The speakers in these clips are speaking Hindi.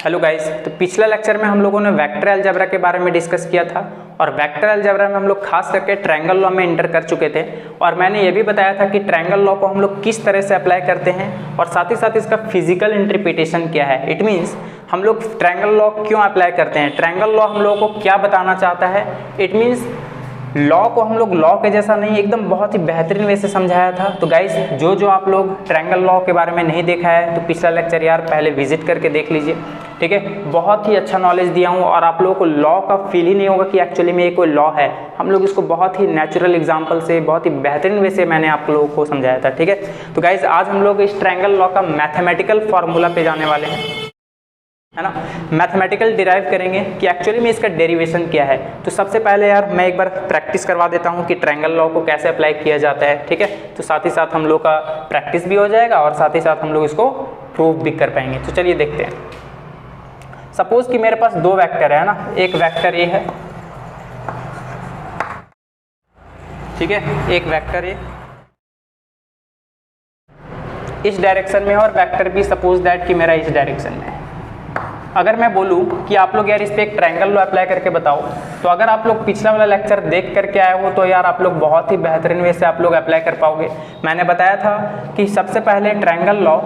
हेलो गाइस, तो पिछला लेक्चर में हम लोगों ने वेक्टर अलजेब्रा के बारे में डिस्कस किया था और वेक्टर अलजेब्रा में हम लोग खास करके ट्रायंगल लॉ में एंटर कर चुके थे और मैंने ये भी बताया था कि ट्रायंगल लॉ को हम लोग किस तरह से अप्लाई करते हैं और साथ ही साथ इसका फिजिकल इंटरप्रिटेशन क्या है। इट मीन्स हम लोग ट्रायंगल लॉ क्यों अप्लाई करते हैं, ट्रायंगल लॉ हम लोगों को क्या बताना चाहता है। इट मीन्स लॉ को हम लोग लॉ के जैसा नहीं, एकदम बहुत ही बेहतरीन वे से समझाया था। तो गाइस, जो आप लोग ट्रायंगल लॉ के बारे में नहीं देखा है तो पिछला लेक्चर यार पहले विजिट करके देख लीजिए, ठीक है। बहुत ही अच्छा नॉलेज दिया हूँ और आप लोगों को लॉ का फील ही नहीं होगा कि एक्चुअली में ये कोई लॉ है। हम लोग इसको बहुत ही नेचुरल एग्जाम्पल से, बहुत ही बेहतरीन वे से मैंने आप लोगों को समझाया था, ठीक है। तो गाइस, आज हम लोग इस ट्रायंगल लॉ का मैथमेटिकल फॉर्मूला पे जाने वाले हैं, है ना। मैथमेटिकल डिराइव करेंगे कि एक्चुअली में इसका डेरिवेशन क्या है। तो सबसे पहले यार मैं एक बार प्रैक्टिस करवा देता हूँ कि ट्रायंगल लॉ को कैसे अप्लाई किया जाता है, ठीक है। तो साथ ही साथ हम लोग का प्रैक्टिस भी हो जाएगा और साथ ही साथ हम लोग इसको प्रूव भी कर पाएंगे। तो चलिए देखते हैं। सपोज कि मेरे पास दो वेक्टर है ना, एक वेक्टर ए है, ठीक है, एक वेक्टर ए इस डायरेक्शन में और वेक्टर बी सपोज दैट कि मेरा इस डायरेक्शन में है। अगर मैं बोलूँ कि आप लोग यार इस पे एक ट्रायंगल लॉ अप्लाई करके बताओ, तो अगर आप लोग पिछला वाला लेक्चर देख करके आए हो तो यार आप लोग बहुत ही बेहतरीन वे से आप लोग अप्लाई कर पाओगे। मैंने बताया था कि सबसे पहले ट्रायंगल लॉ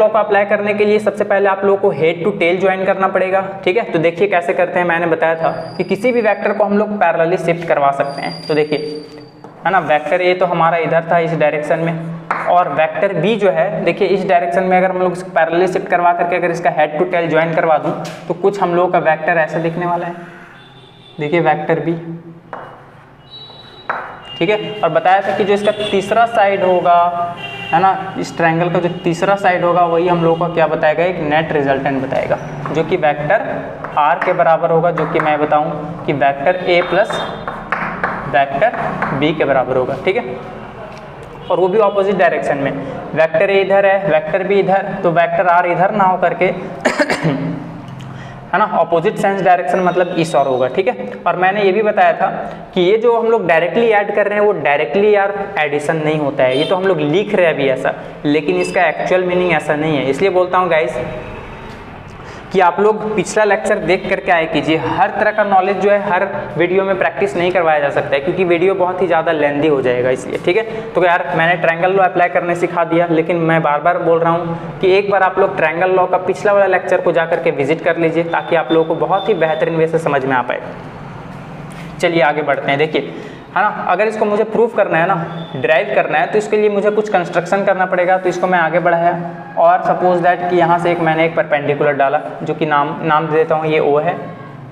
को अप्लाई करने के लिए सबसे पहले आप लोगों को हेड टू टेल ज्वाइन करना पड़ेगा, ठीक है। तो देखिए कैसे करते हैं। मैंने बताया था कि किसी भी वेक्टर को हम लोग पैरेलली शिफ्ट करवा सकते हैं। तो देखिए, है ना, वेक्टर ए तो हमारा इधर था इस डायरेक्शन में और वेक्टर बी जो है देखिए इस डायरेक्शन में। अगर हम लोग इसको पैरेलली शिफ्ट करवा करके अगर इसका हेड टू टेल ज्वाइन करवा दूं तो कुछ हम लोगों का वेक्टर ऐसे दिखने वाला है। देखिए वेक्टर बी, ठीक है। और बताया था कि जो इसका तीसरा साइड होगा, है ना, इस ट्रायंगल का जो तीसरा साइड होगा वही हम लोगों का क्या बताएगा, एक नेट रिजल्टेंट बताएगा जो कि वेक्टर आर के बराबर होगा, जो कि मैं बताऊं कि vector A plus vector B के बराबर होगा, ठीक है। और वो भी ऑपोजिट डायरेक्शन में, वेक्टर ए इधर है, वेक्टर बी इधर, तो वेक्टर आर इधर ना हो करके है ना, ऑपोजिट सेंस डायरेक्शन मतलब इस और होगा, ठीक है। और मैंने ये भी बताया था कि ये जो हम लोग डायरेक्टली ऐड कर रहे हैं वो डायरेक्टली यार एडिशन नहीं होता है। ये तो हम लोग लिख रहे हैं अभी ऐसा, लेकिन इसका एक्चुअल मीनिंग ऐसा नहीं है। इसलिए बोलता हूँ गाइस कि आप लोग पिछला लेक्चर देख करके आए कीजिए। हर तरह का नॉलेज जो है हर वीडियो में प्रैक्टिस नहीं करवाया जा सकता है क्योंकि वीडियो बहुत ही ज़्यादा लेंदी हो जाएगा, इसलिए, ठीक है। तो यार मैंने ट्रायंगल लॉ अप्लाई करने सिखा दिया, लेकिन मैं बार बार बोल रहा हूँ कि एक बार आप लोग ट्रायंगल लॉ का पिछला वाला लेक्चर को जा करके विजिट कर लीजिए ताकि आप लोगों को बहुत ही बेहतरीन वे से समझ में आ पाए। चलिए आगे बढ़ते हैं। देखिए, है ना, अगर इसको मुझे प्रूफ करना है ना, डिराइव करना है, तो इसके लिए मुझे कुछ कंस्ट्रक्शन करना पड़ेगा। तो इसको मैं आगे बढ़ाया और सपोज दैट कि यहाँ से मैंने एक परपेंडिकुलर डाला जो कि नाम दे देता हूँ, ये O है,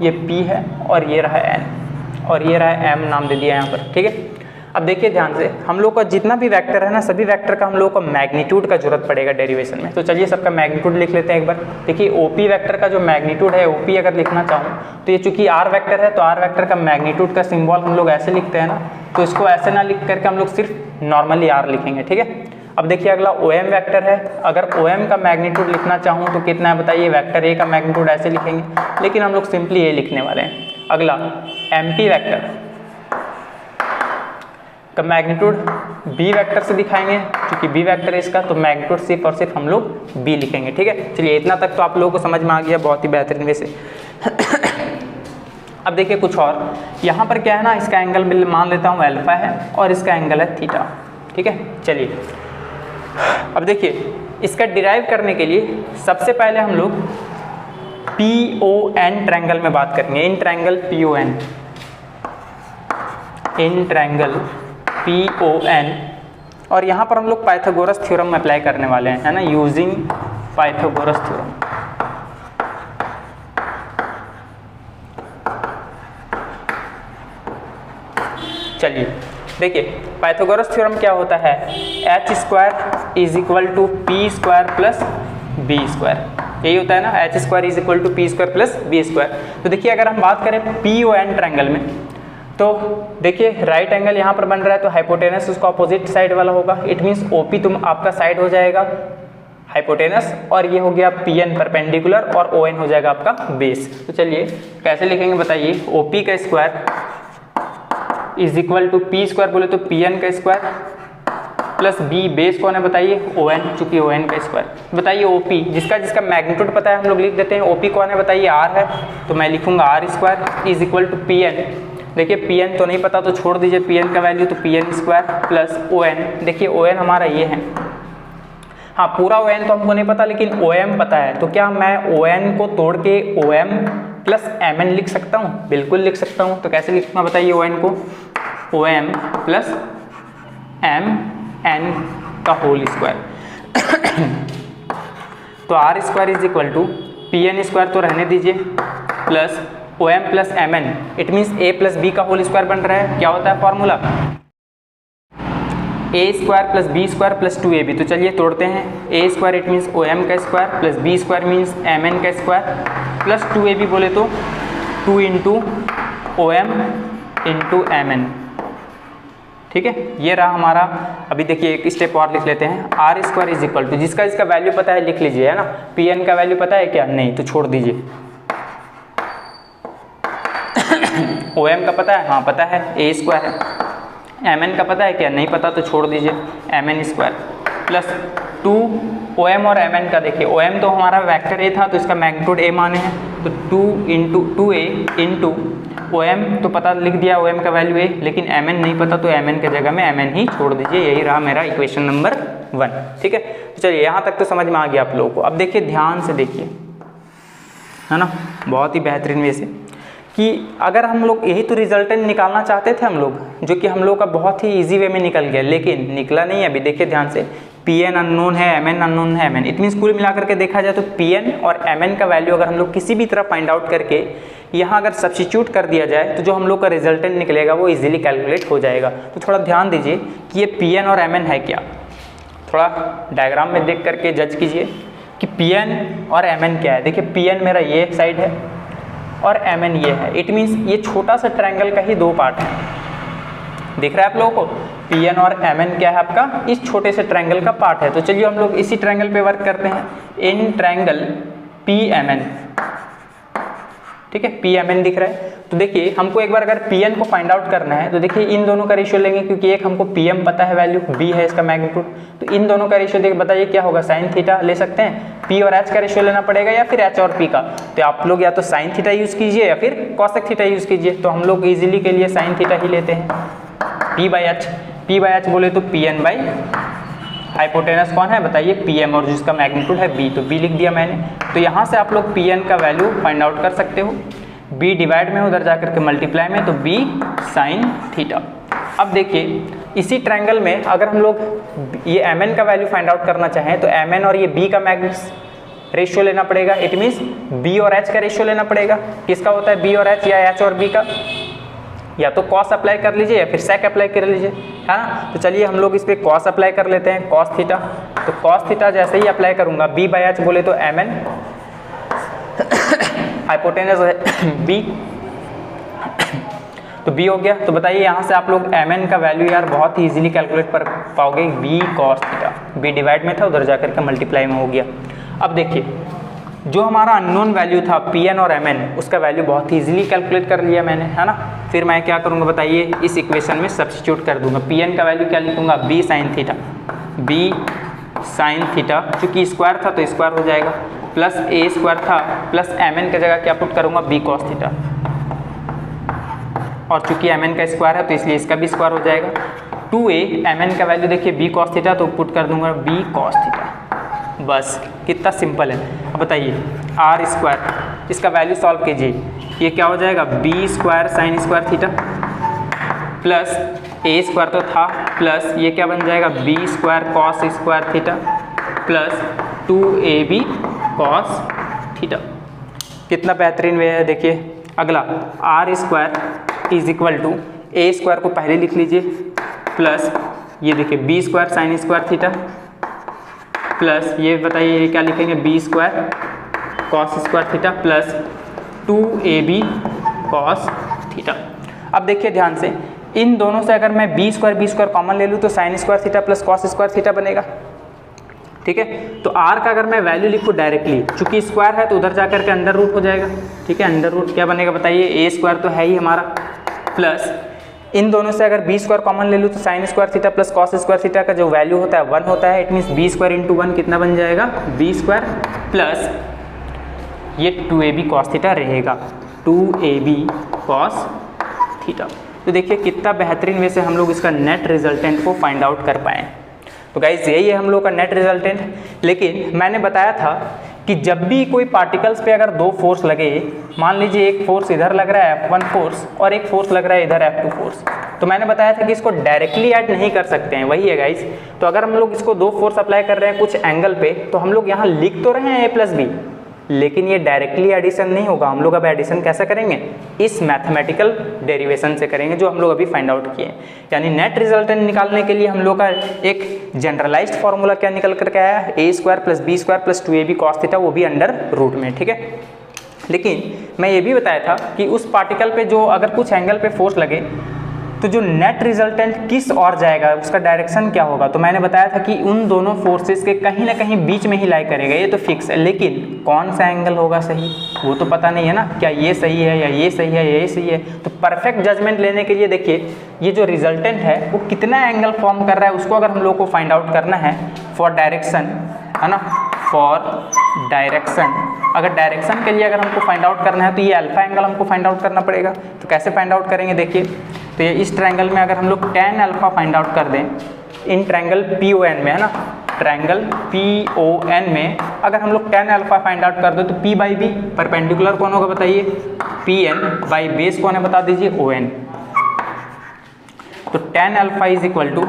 ये P है और ये रहा N और ये रहा M, नाम दे दिया यहाँ पर, ठीक है। अब देखिए ध्यान से, हम लोग का जितना भी वेक्टर है ना, सभी वेक्टर का हम लोग को मैग्नीट्यूड का जरूरत पड़ेगा डेरिवेशन में। तो चलिए सबका मैग्नीट्यूड लिख लेते हैं एक बार। देखिए OP वेक्टर का जो मैग्नीट्यूड है, OP अगर लिखना चाहूँ तो ये चूंकि R वेक्टर है तो R वेक्टर का मैग्नीट्यूड का सिंबल हम लोग ऐसे लिखते हैं ना, तो इसको ऐसे ना लिख करके हम लोग सिर्फ नॉर्मली R लिखेंगे, ठीक है। अब देखिए अगला OM वेक्टर है। अगर OM का मैग्नीट्यूड लिखना चाहूँ तो कितना है बताइए, वेक्टर A का मैग्नीट्यूड ऐसे लिखेंगे, लेकिन हम लोग सिंपली ये लिखने वाले हैं। अगला MP वेक्टर का मैग्नीट्यूड B वेक्टर से दिखाएंगे, क्योंकि B वेक्टर है इसका, तो मैग्नीट्यूड सिर्फ और सिर्फ हम लोग B लिखेंगे, ठीक है। चलिए इतना तक तो आप लोगों को समझ में आ गया बहुत ही बेहतरीन वे से। अब देखिए कुछ और, यहाँ पर क्या है ना, इसका एंगल मैं मान लेता हूँ अल्फा है और इसका एंगल है थीटा, ठीक है। चलिए अब देखिए, इसका डिराइव करने के लिए सबसे पहले हम लोग PON ट्रायंगल में बात करेंगे। In triangle PON, in triangle PON, और यहाँ पर हम लोग पाइथागोरस थ्योरम अप्लाई करने वाले हैं, है ना, यूजिंग पाइथागोरस थ्योरम। चलिए देखिए, पाइथागोरस थ्योरम क्या होता है, h² = p² + b², यही होता है ना, h² = p² + b²। तो देखिए अगर हम बात करें PON ट्रायंगल में, तो देखिए राइट एंगल यहाँ पर बन रहा है तो हाइपोटेनस उसका अपोजिट साइड वाला होगा। इट मीन्स OP तुम आपका साइड हो जाएगा हाइपोटेनस और ये हो गया PN परपेंडिकुलर और ON हो जाएगा आपका बेस। तो चलिए कैसे लिखेंगे बताइए, OP का स्क्वायर = P² बोले तो PN का स्क्वायर प्लस बी बेस कौन है बताइए ओ एन, चूंकि ओ एन का स्क्वायर। बताइए ओ पी, जिसका मैग्नीट्यूड पता है हम लोग लिख देते हैं। ओ पी कौन है बताइए आर है, तो मैं लिखूंगा R square is equal to P N. देखिए पी एन तो नहीं पता तो छोड़ दीजिए पी एन का वैल्यू, तो P N square plus O N. देखिए ओ एन हमारा ये है, हाँ पूरा ओ एन तो हमको नहीं पता लेकिन ओ एम पता है, तो क्या मैं ओ एन को तोड़ के O M plus M N लिख सकता हूँ? बिल्कुल लिख सकता हूँ। तो कैसे लिखूंगा बताइए ओ एन को? O M plus M N का होल स्क्वायर। तो R square is equal to P N square तो रहने दीजिए plus O M plus M N, it means A plus B का होल स्क्वायर बन रहा है। क्या होता है formula? A square plus B square plus 2ab। तो चलिए तोड़ते हैं। A square it means O M का square plus B square means M N का स्क्वायर प्लस 2ab बोले तो 2 into O M into M N. ठीक है, ये रहा हमारा। अभी देखिए एक स्टेप और लिख लेते हैं। R square is equal to, जिसका इसका वैल्यू पता है लिख लीजिए, है ना। पी एन का वैल्यू पता है क्या? नहीं, तो छोड़ दीजिए। ओ एम का पता है? हाँ पता है, ए स्क्वायर है। एम एन का पता है क्या? नहीं पता, तो छोड़ दीजिए M N square plus 2 O M और एम एन का। देखिए ओ एम तो हमारा वेक्टर ए था तो इसका मैग्नीट्यूड ए माने हैं, तो 2 into 2a into O M तो पता लिख दिया ओ एम का वैल्यू ए, लेकिन एम एन नहीं पता तो एम एन के जगह में एम एन ही छोड़ दीजिए। यही रहा मेरा इक्वेशन नंबर 1। ठीक है, तो चलिए यहाँ तक तो समझ में आ गया आप लोगों को। अब देखिए ध्यान से देखिए, है ना, बहुत ही बेहतरीन वे से कि अगर हम लोग यही तो रिजल्टेंट निकालना चाहते थे हम लोग, जो कि हम लोग का बहुत ही इजी वे में निकल गया, लेकिन निकला नहीं है। अभी देखिए ध्यान से, पी एन अननोन है, एम एन अननोन है, एम एन, इट मीन्स कुल मिलाकर के देखा जाए तो पी एन और एम एन का वैल्यू अगर हम लोग किसी भी तरह फाइंड आउट करके यहाँ अगर सब्स्टिट्यूट कर दिया जाए तो जो हम लोग का रिजल्टेंट निकलेगा वो इजीली कैलकुलेट हो जाएगा। तो थोड़ा ध्यान दीजिए कि ये पी एन और एम एन है क्या, थोड़ा डायग्राम में देख करके जज कीजिए कि पी एन और एम एन क्या है। देखिए पी एन मेरा ये साइड है और एम एन ये है, इट मीन्स ये छोटा सा ट्रायंगल का ही 2 पार्ट है। दिख रहा है आप लोगों को? पी एन और एम एन क्या है आपका? इस छोटे से ट्रायंगल का पार्ट है। तो चलिए हम लोग इसी ट्रायंगल पे वर्क करते हैं, in triangle P M N. ठीक है, पी एम एन दिख रहा है। तो देखिए हमको एक बार अगर पी एन को फाइंड आउट करना है तो देखिए इन दोनों का रेशियो लेंगे, क्योंकि एक हमको पी एम पता है वैल्यू, बी है इसका मैग्नीट्यूड, तो इन दोनों का रेशियो देख बताइए क्या होगा? साइन थीटा ले सकते हैं। पी और एच का रेशियो लेना पड़ेगा या फिर एच और पी का, तो आप लोग या तो साइन थीटा यूज कीजिए या फिर कॉसेक थीटा यूज कीजिए। तो हम लोग इजीली के लिए साइन थीटा ही लेते हैं। पी बाई एच बोले तो पी एन बाई हाइपोटेनस कौन है बताइए? पी एम, और जिसका मैग्नीट्यूड है बी, तो बी लिख दिया मैंने। तो यहाँ से आप लोग पी एन का वैल्यू फाइंड आउट कर सकते हो। बी डिवाइड में उधर जाकर के मल्टीप्लाई में, तो बी साइन थीटा। अब देखिए इसी ट्रायंगल में अगर हम लोग ये एम एन का वैल्यू फाइंड आउट करना चाहें तो एम एन और ये बी का रेशियो लेना पड़ेगा, इट मीन्स बी और एच का रेशियो लेना पड़ेगा। किसका होता है बी और एच, या एच और बी का? या तो कॉस अप्लाई कर लीजिए या फिर सेक अप्लाई कर लीजिए, है ना। तो चलिए हम लोग इस पर कॉस अप्लाई कर लेते हैं, कॉस थीटा। तो कॉस थीटा जैसे ही अप्लाई करूंगा, बी बाई एच बोले तो एम एन, हाइपोटेनस है बी, तो बी हो गया। तो बताइए यहाँ से आप लोग एम एन का वैल्यू यार बहुत ही इजीली कैलकुलेट कर पाओगे, B cos theta. B divide में था, उधर जाकर के मल्टीप्लाई में हो गया। अब देखिए जो हमारा अननोन वैल्यू था पी एन और एम एन, उसका वैल्यू बहुत ही इजीली कैलकुलेट कर लिया मैंने, है ना। फिर मैं क्या करूँगा बताइए, इस इक्वेशन में सब्स्टिट्यूट कर दूंगा। पी एन का वैल्यू क्या लिखूंगा? B sine theta, B sine theta, चूँकि स्क्वायर था तो स्क्वायर हो जाएगा, प्लस ए स्क्वायर था, प्लस एम एन की जगह क्या पुट करूँगा? बी कॉस थीटा, और चूंकि एम एन का स्क्वायर है तो इसलिए इसका भी स्क्वायर हो जाएगा। 2a एम एन का वैल्यू देखिए बी कॉस थीटा, तो पुट कर दूंगा बी कॉस थीटा। बस कितना सिंपल है। अब बताइए आर स्क्वायर, इसका वैल्यू सॉल्व कीजिए, ये क्या हो जाएगा? B square sine square theta plus A square तो था, प्लस ये क्या बन जाएगा? B square cos square theta plus 2ab cos theta. कितना बेहतरीन वे है। देखिए अगला R square is equal to A square को पहले लिख लीजिए, प्लस ये देखिए B square sine square theta, plus ये बताइए ये क्या लिखेंगे? B square cos square theta plus 2ab cos theta. अब देखिए ध्यान से, इन दोनों से अगर मैं बी स्क्वायर कॉमन ले लूँ तो sine square theta plus cos square theta बनेगा। ठीक है, तो आर का अगर मैं वैल्यू लिखूँ डायरेक्टली, चूंकि स्क्वायर है तो उधर जाकर के अंडर रूट हो जाएगा। ठीक है, अंडर रूट क्या बनेगा बताइए? ए स्क्वायर तो है ही हमारा, प्लस इन दोनों से अगर बी स्क्वायर कॉमन ले लूँ तो sine square theta plus cos square theta का जो वैल्यू होता है 1 होता है। It means B square into 1 कितना बन जाएगा, बी स्क्वायर प्लस ये 2ab कॉस थीटा रहेगा, 2ab कॉस थीटा। तो देखिए कितना बेहतरीन वे से हम लोग इसका नेट रिजल्टेंट को फाइंड आउट कर पाए। तो गाइस यही है हम लोग का नेट रिजल्टेंट। लेकिन मैंने बताया था कि जब भी कोई पार्टिकल्स पे अगर दो फोर्स लगे, मान लीजिए एक फोर्स इधर लग रहा है F1 फोर्स और एक फोर्स लग रहा है इधर F2 फोर्स, तो मैंने बताया था कि इसको डायरेक्टली ऐड नहीं कर सकते हैं, वही है गाइस। तो अगर हम लोग इसको दो फोर्स अप्लाई कर रहे हैं कुछ एंगल पे, तो हम लोग यहाँ लिख तो रहे हैं a प्लस बी, लेकिन ये डायरेक्टली एडिशन नहीं होगा। हम लोग अब एडिशन कैसे करेंगे, इस मैथमेटिकल डेरिवेशन से करेंगे जो हम लोग अभी फाइंड आउट किए। यानी नेट रिजल्टेंट निकालने के लिए हम लोग का एक जनरलाइज्ड फार्मूला क्या निकल करके आया, A square plus B square plus 2ab cos theta, वो भी अंडर रूट में, ठीक है। लेकिन मैं ये भी बताया था कि उस पार्टिकल पे जो अगर कुछ एंगल पे फोर्स लगे तो जो नेट रिजल्टेंट किस और जाएगा, उसका डायरेक्शन क्या होगा। तो मैंने बताया था कि उन दोनों फोर्सेस के कहीं ना कहीं बीच में ही लाई करेगा, ये तो फिक्स है। लेकिन कौन सा एंगल होगा सही, वो तो पता नहीं है ना, क्या ये सही है या ये सही है या ये सही है। तो परफेक्ट जजमेंट लेने के लिए देखिए ये जो रिजल्टेंट है वो कितना एंगल फॉर्म कर रहा है, उसको अगर हम लोग को फाइंड आउट करना है फॉर डायरेक्शन, है ना, फॉर डायरेक्शन। अगर डायरेक्शन के लिए अगर हमको फाइंड आउट करना है तो ये अल्फा एंगल हमको फाइंड आउट करना पड़ेगा। तो कैसे फाइंड आउट करेंगे, देखिए तो ये इस ट्रायंगल में अगर हम लोग tan अल्फा फाइंड आउट कर दें, इन ट्रायंगल PON में, है ना, ट्रायंगल PON में अगर हम लोग tan अल्फा फाइंड आउट कर दो तो P बाई बी परपेंडिकुलर कौन होगा बताइए, PN बाई बेस कौन है बता दीजिए, ON। तो tan alpha is equal to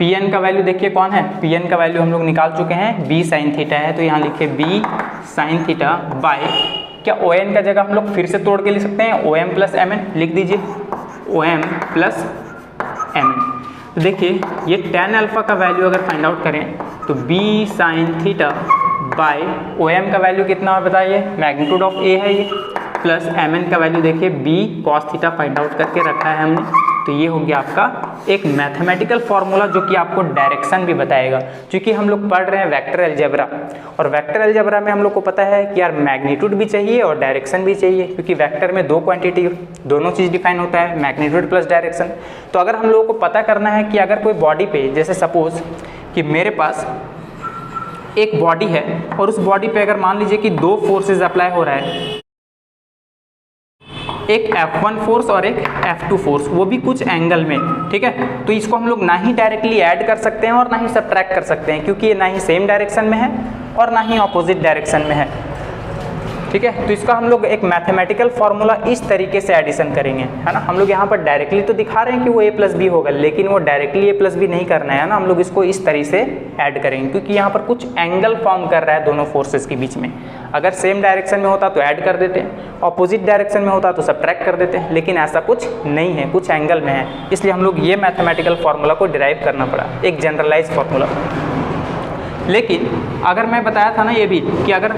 Pn का वैल्यू देखिए कौन है, Pn का वैल्यू हम लोग निकाल चुके हैं, b साइन थीटा है। तो यहाँ लिखिए b साइन थीटा बाय, क्या ON का जगह हम लोग फिर से तोड़ के लिख सकते हैं, OM प्लस MN लिख दीजिए, OM प्लस MN। तो देखिए ये tan अल्फा का वैल्यू अगर फाइंड आउट करें तो b sine theta by OM का वैल्यू कितना है बताइए, मैग्नीट्यूड ऑफ A है ये, प्लस MN का वैल्यू देखिए b cos theta find out करके रखा है हमने। तो ये हो गया आपका एक मैथमेटिकल फार्मूला जो कि आपको डायरेक्शन भी बताएगा। क्योंकि हम लोग पढ़ रहे हैं वेक्टर अलजेब्रा, और वेक्टर अलजेब्रा में हम लोग को पता है कि यार मैग्नीट्यूड भी चाहिए और डायरेक्शन भी चाहिए, क्योंकि वेक्टर में दो क्वांटिटी दोनों चीज़ डिफाइन होता है, मैग्नीट्यूड प्लस डायरेक्शन। तो अगर हम लोगों को पता करना है कि अगर कोई बॉडी पे, जैसे सपोज कि मेरे पास एक बॉडी है और उस बॉडी पे अगर मान लीजिए कि दो फोर्सेज अप्लाई हो रहा है, एक F1 फोर्स और एक F2 फोर्स, वो भी कुछ एंगल में, ठीक है। तो इसको हम लोग ना ही डायरेक्टली ऐड कर सकते हैं और ना ही सब्ट्रैक्ट कर सकते हैं, क्योंकि ये ना ही सेम डायरेक्शन में है और ना ही ऑपोजिट डायरेक्शन में है, ठीक है। तो इसका हम लोग एक मैथमेटिकल फार्मूला इस तरीके से एडिशन करेंगे, है ना। हम लोग यहाँ पर डायरेक्टली तो दिखा रहे हैं कि वो a प्लस बी होगा, लेकिन वो डायरेक्टली a प्लस बी नहीं करना है ना, हम लोग इसको इस तरीके से ऐड करेंगे, क्योंकि यहाँ पर कुछ एंगल फॉर्म कर रहा है दोनों फोर्सेस के बीच में। अगर सेम डायरेक्शन में होता तो ऐड कर देते हैं, ऑपोजिट डायरेक्शन में होता तो सब्ट्रैक्ट कर देते हैं, लेकिन ऐसा कुछ नहीं है, कुछ एंगल में है, इसलिए हम लोग ये मैथमेटिकल फार्मूला को डिराइव करना पड़ा, एक जनरलाइज फार्मूला। लेकिन अगर मैं बताया था ना ये भी कि अगर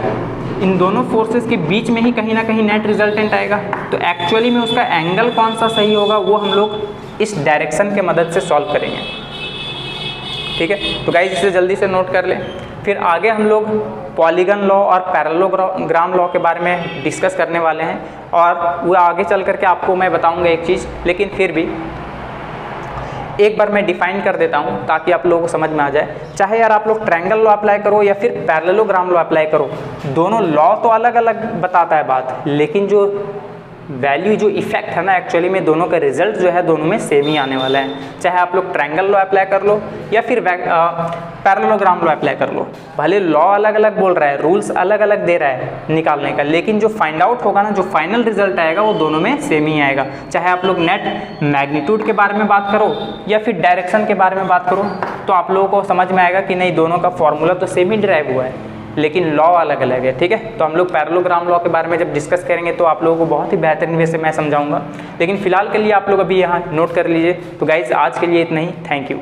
इन दोनों फोर्सेस के बीच में ही कहीं ना कहीं नेट रिजल्टेंट आएगा, तो एक्चुअली में उसका एंगल कौन सा सही होगा वो हम लोग इस डायरेक्शन के मदद से सॉल्व करेंगे, ठीक है। तो गाइस इसे जल्दी से नोट कर लें, फिर आगे हम लोग पॉलीगन लॉ और पैरेललोग्राम लॉ के बारे में डिस्कस करने वाले हैं, और वो आगे चल करके आपको मैं बताऊंगा एक चीज़। लेकिन फिर भी एक बार मैं डिफाइन कर देता हूँ ताकि आप लोगों को समझ में आ जाए। चाहे यार आप लोग ट्रायंगल लॉ अप्लाई करो या फिर पैरेललोग्राम लॉ अप्लाई करो, दोनों लॉ तो अलग अलग बताता है बात, लेकिन जो वैल्यू, जो इफेक्ट है ना, एक्चुअली में दोनों का रिजल्ट जो है दोनों में सेम ही आने वाला है। चाहे आप लोग ट्रायंगल लॉ अप्लाई कर लो या फिर पैरेललोग्राम लॉ अप्लाई कर लो, भले लॉ अलग अलग बोल रहा है, रूल्स अलग अलग दे रहा है निकालने का, लेकिन जो फाइंड आउट होगा ना, जो फाइनल रिजल्ट आएगा वो दोनों में सेम ही आएगा। चाहे आप लोग नेट मैग्नीट्यूड के बारे में बात करो या फिर डायरेक्शन के बारे में बात करो, तो आप लोगों को समझ में आएगा कि नहीं, दोनों का फॉर्मूला तो सेम ही डिराइव हुआ है, लेकिन लॉ अलग अलग है, ठीक है। तो हम लोग पैरेललोग्राम लॉ के बारे में जब डिस्कस करेंगे तो आप लोगों को बहुत ही बेहतरीन वे से मैं समझाऊंगा, लेकिन फिलहाल के लिए आप लोग अभी यहाँ नोट कर लीजिए। तो गाइज आज के लिए इतना ही, थैंक यू।